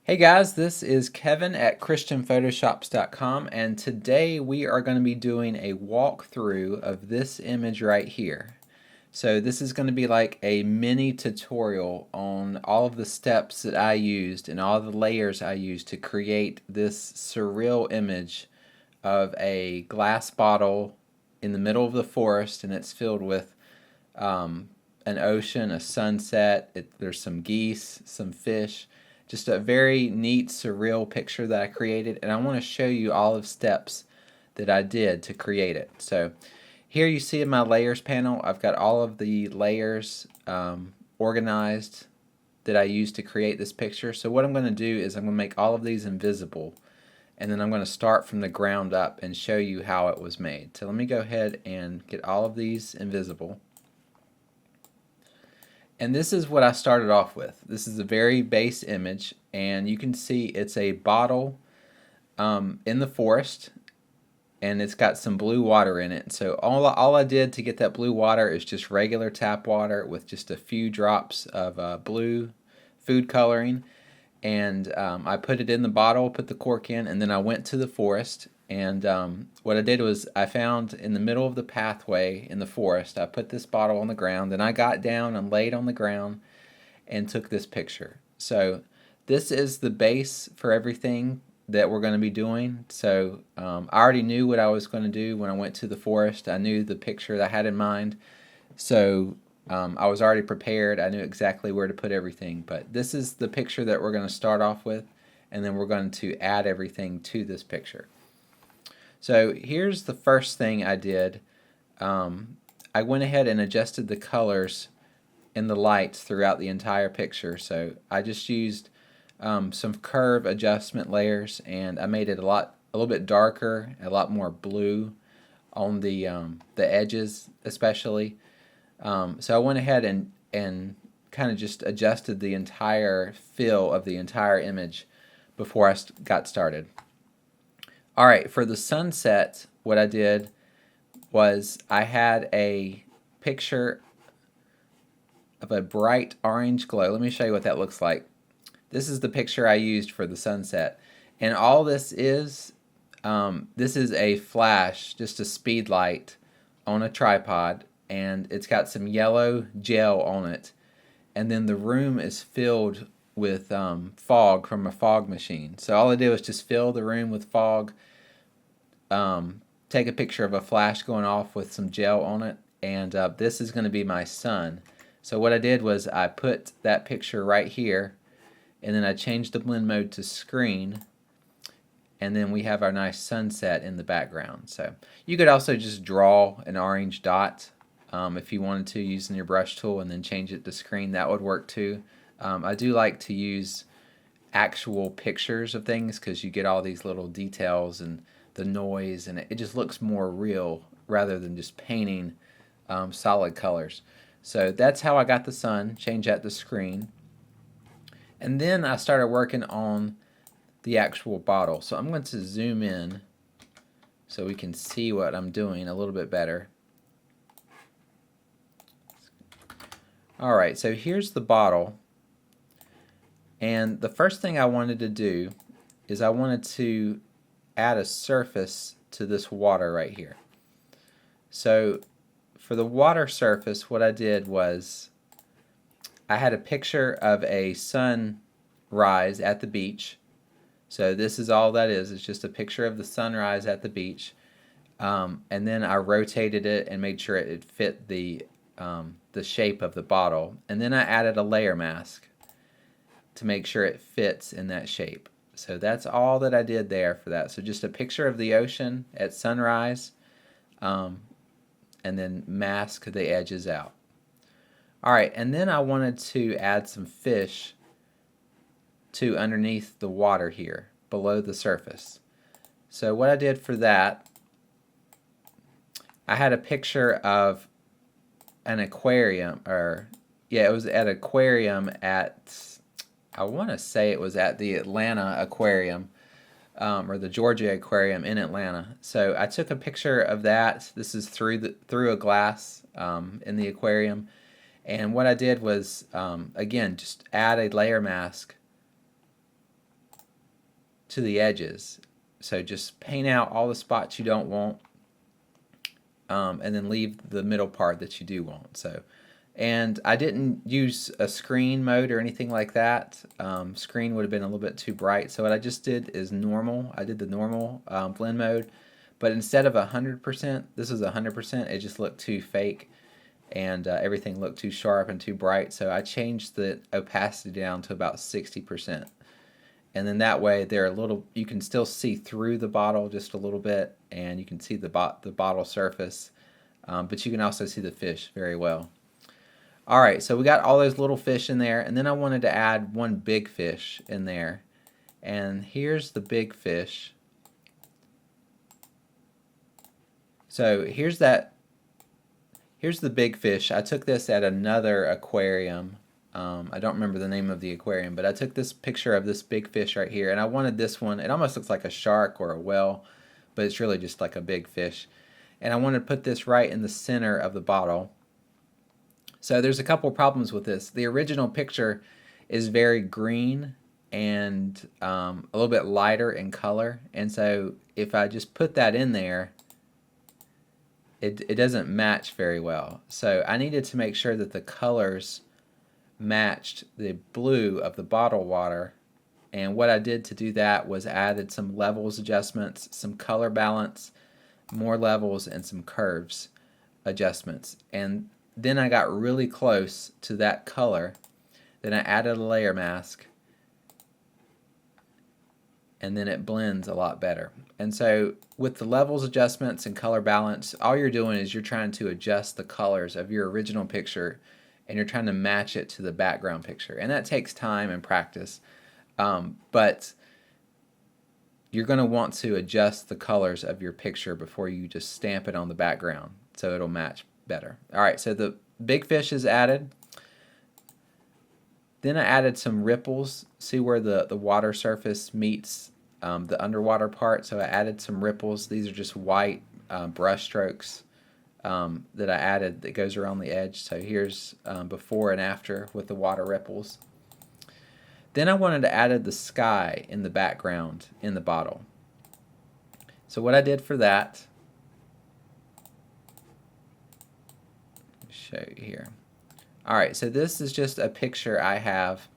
Hey guys, this is Kevin at ChristianPhotoshops.com, and today we are going to be doing a walkthrough of this image right here. So this is going to be like a mini tutorial on all of the steps that I used and all the layers I used to create this surreal image of a glass bottle in the middle of the forest, and it's filled with an ocean, a sunset. There's some geese, some fish, just a very neat, surreal picture that I created, and I want to show you all of steps that I did to create it. So here you see in my layers panel, I've got all of the layers organized that I used to create this picture. So what I'm going to do is I'm going to make all of these invisible, and then I'm going to start from the ground up and show you how it was made. So let me go ahead and get all of these invisible. And this is what I started off with. This is a very base image, and you can see it's a bottle in the forest, and it's got some blue water in it. So all I did to get that blue water is just regular tap water with just a few drops of blue food coloring, and I put it in the bottle, put the cork in, and then I went to the forest. And what I did was I found in the middle of the pathway in the forest, I put this bottle on the ground, and I got down and laid on the ground and took this picture. So this is the base for everything that we're going to be doing. So I already knew what I was going to do when I went to the forest. I knew the picture that I had in mind. So I was already prepared. I knew exactly where to put everything. But this is the picture that we're going to start off with, and then we're going to add everything to this picture. So here's the first thing I did. I went ahead and adjusted the colors in the lights throughout the entire picture. So I just used some curve adjustment layers, and I made it a little bit darker, a lot more blue on the edges especially. So I went ahead and kind of just adjusted the entire feel of the entire image before I got started. All right, for the sunset, what I did was I had a picture of a bright orange glow. Let me show you what that looks like. This is the picture I used for the sunset. And all this is a flash, just a speed light on a tripod, and it's got some yellow gel on it. And then the room is filled with fog from a fog machine. So all I did was just fill the room with fog, take a picture of a flash going off with some gel on it, and this is going to be my sun. So what I did was I put that picture right here, and then I changed the blend mode to screen, and then we have our nice sunset in the background. So you could also just draw an orange dot if you wanted to using your brush tool, and then change it to screen. That would work too. I do like to use actual pictures of things because you get all these little details and the noise, and it just looks more real rather than just painting solid colors. So that's how I got the sun. Change that to screen. And then I started working on the actual bottle. So I'm going to zoom in so we can see what I'm doing a little bit better. Alright, so here's the bottle. And the first thing I wanted to do is I wanted to add a surface to this water right here. So for the water surface, what I did was I had a picture of a sunrise at the beach. So this is all that is. It's just a picture of the sunrise at the beach. And then I rotated it and made sure it fit the shape of the bottle. And then I added a layer mask to make sure it fits in that shape. So that's all that I did there for that. So just a picture of the ocean at sunrise, and then mask the edges out. Alright, and then I wanted to add some fish to underneath the water here, below the surface. So what I did for that, I had a picture of an aquarium, it was at an aquarium at, I want to say it was at the Atlanta Aquarium, or the Georgia Aquarium in Atlanta. So I took a picture of that. This is through a glass in the aquarium. And what I did was, again, just add a layer mask to the edges. So just paint out all the spots you don't want, and then leave the middle part that you do want. So, and I didn't use a screen mode or anything like that. Screen would have been a little bit too bright. So what I just did is normal. I did the normal blend mode, but instead of 100%, this is 100%. It just looked too fake, and everything looked too sharp and too bright. So I changed the opacity down to about 60%. And then that way they're a little, you can still see through the bottle just a little bit, and you can see the bottle surface, but you can also see the fish very well. All right, so we got all those little fish in there, and then I wanted to add one big fish in there. And here's the big fish. So here's the big fish. I took this at another aquarium. I don't remember the name of the aquarium, but I took this picture of this big fish right here, and I wanted this one. It almost looks like a shark or a whale, but it's really just like a big fish. And I wanted to put this right in the center of the bottle. So there's a couple problems with this. The original picture is very green and a little bit lighter in color, and so if I just put that in there, it doesn't match very well. So I needed to make sure that the colors matched the blue of the bottled water, and what I did to do that was added some levels adjustments, some color balance, more levels, and some curves adjustments. And then I got really close to that color. Then I added a layer mask, and then it blends a lot better. And so with the levels adjustments and color balance, all you're doing is you're trying to adjust the colors of your original picture, and you're trying to match it to the background picture. And that takes time and practice, but you're going to want to adjust the colors of your picture before you just stamp it on the background so it'll match better. All right, so the big fish is added. Then I added some ripples. See where the water surface meets the underwater part? So I added some ripples. These are just white brush strokes that I added that goes around the edge. So here's before and after with the water ripples. Then I wanted to add the sky in the background in the bottle. So what I did for that, show you here. Alright, so this is just a picture I have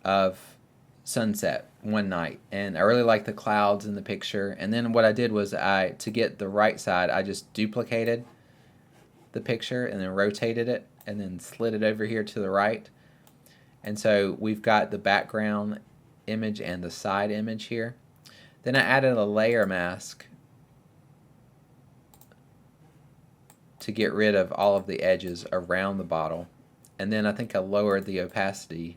of sunset one night, and I really like the clouds in the picture. And then what I did was to get the right side, I just duplicated the picture and then rotated it and then slid it over here to the right. And so we've got the background image and the side image here. Then I added a layer mask to get rid of all of the edges around the bottle. And then I think I lowered the opacity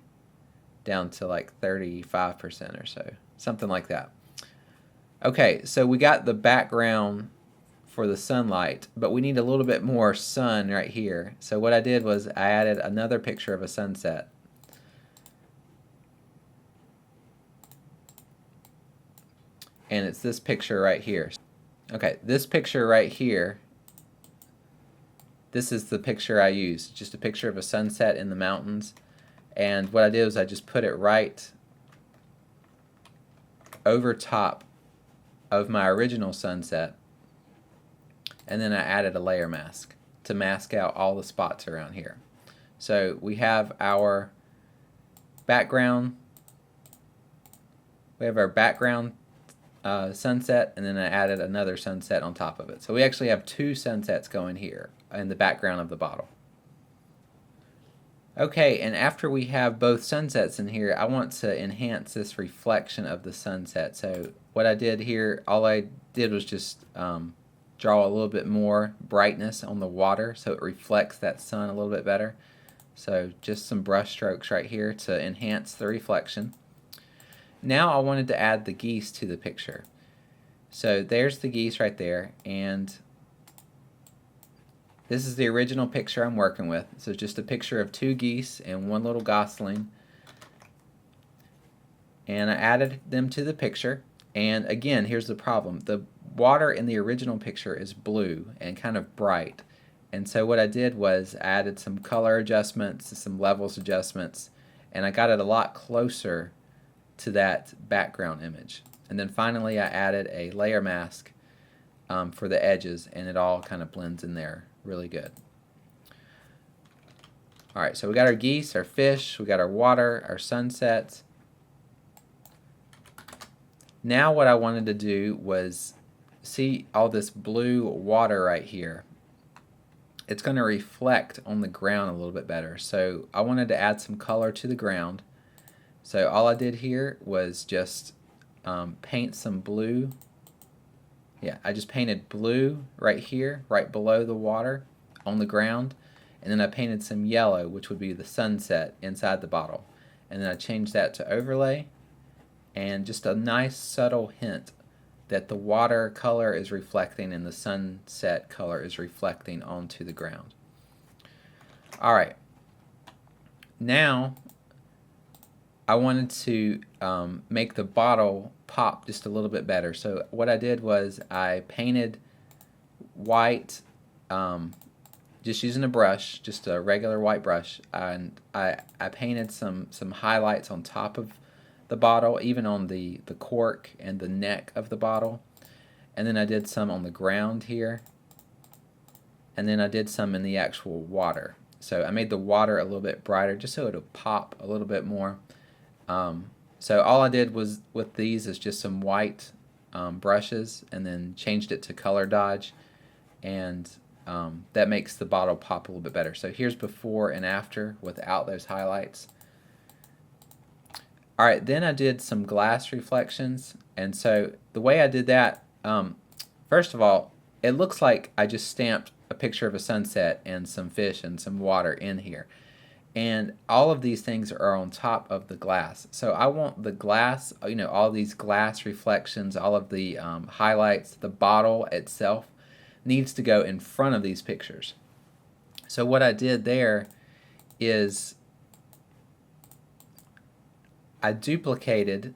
down to like 35% or so, something like that. Okay, so we got the background for the sunlight, but we need a little bit more sun right here. So what I did was I added another picture of a sunset. And it's this picture right here. Okay, this picture right here, this is the picture I used, just a picture of a sunset in the mountains. And what I did was I just put it right over top of my original sunset, and then I added a layer mask to mask out all the spots around here. So we have our background, sunset, and then I added another sunset on top of it. So we actually have two sunsets going here in the background of the bottle. Okay, and after we have both sunsets in here, I want to enhance this reflection of the sunset. So what I did here, all I did was just draw a little bit more brightness on the water so it reflects that sun a little bit better. So just some brush strokes right here to enhance the reflection. Now I wanted to add the geese to the picture. So there's the geese right there, and this is the original picture I'm working with. So just a picture of two geese and one little gosling. And I added them to the picture. And again, here's the problem. The water in the original picture is blue and kind of bright. And so what I did was I added some color adjustments, some levels adjustments, and I got it a lot closer to that background image. And then finally I added a layer mask for the edges, and it all kind of blends in there really good. Alright, so we got our geese, our fish, we got our water, our sunsets. Now what I wanted to do was see all this blue water right here. It's going to reflect on the ground a little bit better. So I wanted to add some color to the ground. So all I did here was just paint some blue. Yeah, I just painted blue right here, right below the water on the ground. And then I painted some yellow, which would be the sunset inside the bottle. And then I changed that to overlay. And just a nice subtle hint that the water color is reflecting and the sunset color is reflecting onto the ground. Alright, now I wanted to make the bottle pop just a little bit better. So what I did was I painted white, just using a brush, just a regular white brush, and I painted some highlights on top of the bottle, even on the cork and the neck of the bottle. And then I did some on the ground here. And then I did some in the actual water. So I made the water a little bit brighter just so it'll pop a little bit more. So all I did was with these is just some white brushes, and then changed it to color dodge, and that makes the bottle pop a little bit better. So here's before and after without those highlights. Alright, then I did some glass reflections, and so the way I did that, first of all, it looks like I just stamped a picture of a sunset and some fish and some water in here. And all of these things are on top of the glass. So I want the glass, all these glass reflections, all of the highlights, the bottle itself needs to go in front of these pictures. So what I did there is I duplicated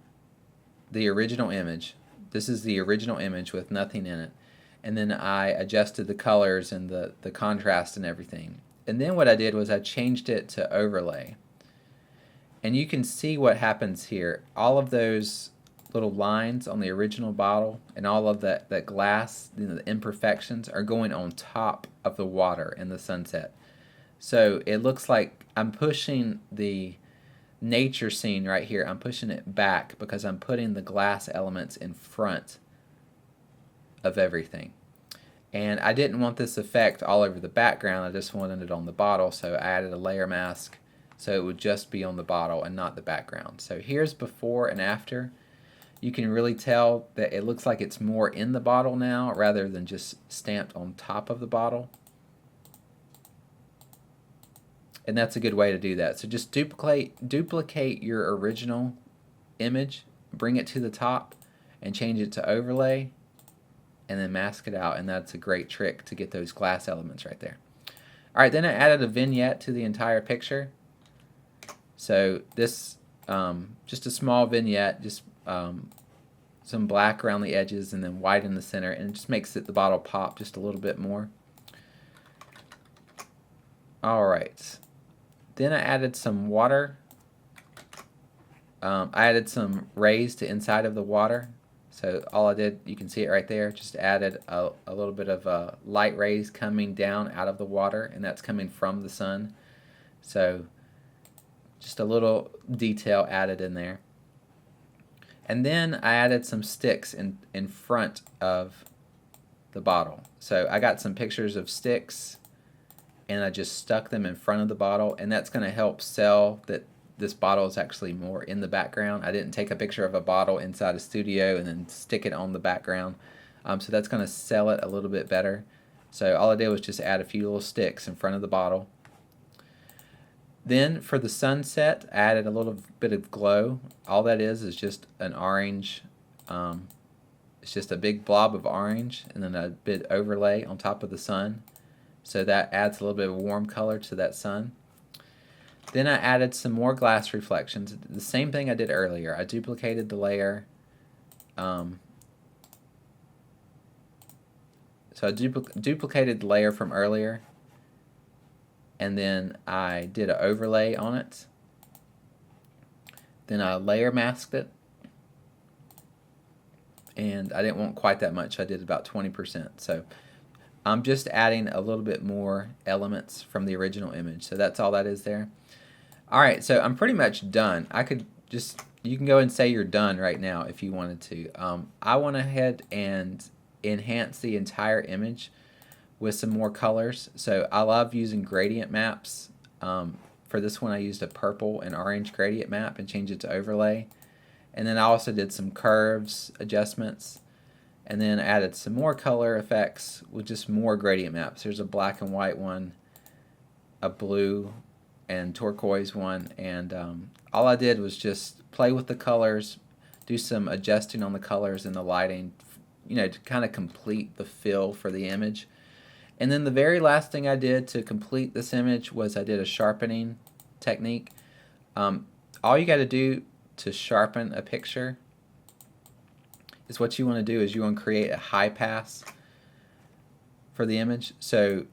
the original image. This is the original image with nothing in it. And then I adjusted the colors and the contrast and everything. And then what I did was I changed it to overlay. And you can see what happens here. All of those little lines on the original bottle and all of that glass, the imperfections, are going on top of the water in the sunset. So it looks like I'm pushing the nature scene right here, I'm pushing it back because I'm putting the glass elements in front of everything. And I didn't want this effect all over the background, I just wanted it on the bottle, so I added a layer mask so it would just be on the bottle and not the background. So here's before and after. You can really tell that it looks like it's more in the bottle now rather than just stamped on top of the bottle. And that's a good way to do that. So just duplicate your original image, bring it to the top, and change it to overlay, and then mask it out. And that's a great trick to get those glass elements right there. Alright, then I added a vignette to the entire picture. So this, just a small vignette, just some black around the edges and then white in the center, and it just makes the bottle pop just a little bit more. Alright. Then I added some water. I added some rays to inside of the water. So all I did, you can see it right there, just added a little bit of light rays coming down out of the water, and that's coming from the sun. So just a little detail added in there. And then I added some sticks in front of the bottle. So I got some pictures of sticks, and I just stuck them in front of the bottle, and that's going to help sell that this bottle is actually more in the background. I didn't take a picture of a bottle inside a studio and then stick it on the background. So that's going to sell it a little bit better. So all I did was just add a few little sticks in front of the bottle. Then for the sunset, I added a little bit of glow. All that is just an orange, it's just a big blob of orange and then a bit overlay on top of the sun. So that adds a little bit of warm color to that sun. Then I added some more glass reflections. The same thing I did earlier. I duplicated the layer. So I duplicated the layer from earlier, and then I did an overlay on it. Then I layer masked it, and I didn't want quite that much. I did about 20%. So I'm just adding a little bit more elements from the original image. So that's all that is there. Alright, so I'm pretty much done. I could just, you can go and say you're done right now if you wanted to. I went ahead and enhance the entire image with some more colors. So I love using gradient maps. For this one I used a purple and orange gradient map and changed it to overlay. And then I also did some curves adjustments, and then added some more color effects with just more gradient maps. There's a black and white one, a blue and turquoise one, and all I did was just play with the colors, do some adjusting on the colors and the lighting, to kind of complete the feel for the image. And then the very last thing I did to complete this image was I did a sharpening technique. All you got to do to sharpen a picture is what you want to do is you want to create a high pass for the image. So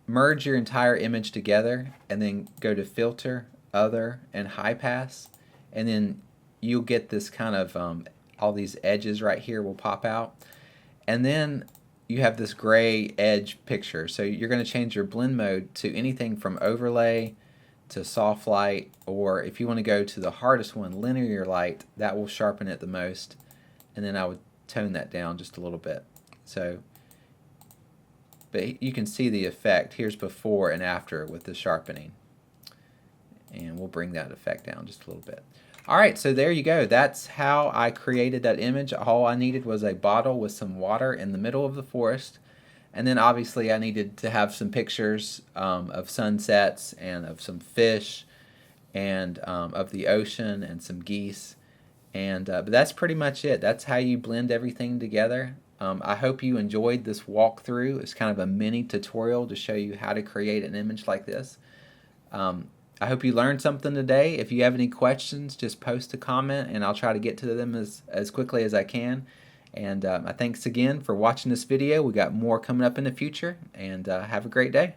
merge your entire image together and then go to filter, other, and high pass, and then you'll get this kind of all these edges right here will pop out, and then you have this gray edge picture. So you're going to change your blend mode to anything from overlay to soft light, or if you want to go to the hardest one, linear light, that will sharpen it the most, and then I would tone that down just a little bit. So, but you can see the effect. Here's before and after with the sharpening, and we'll bring that effect down just a little bit. Alright, so there you go. That's how I created that image. All I needed was a bottle with some water in the middle of the forest, and then obviously I needed to have some pictures of sunsets and of some fish and of the ocean and some geese. And but that's pretty much it. That's how you blend everything together. I hope you enjoyed this walkthrough. It's kind of a mini tutorial to show you how to create an image like this. I hope you learned something today. If you have any questions, just post a comment and I'll try to get to them as quickly as I can. And thanks again for watching this video. We got more coming up in the future, and have a great day.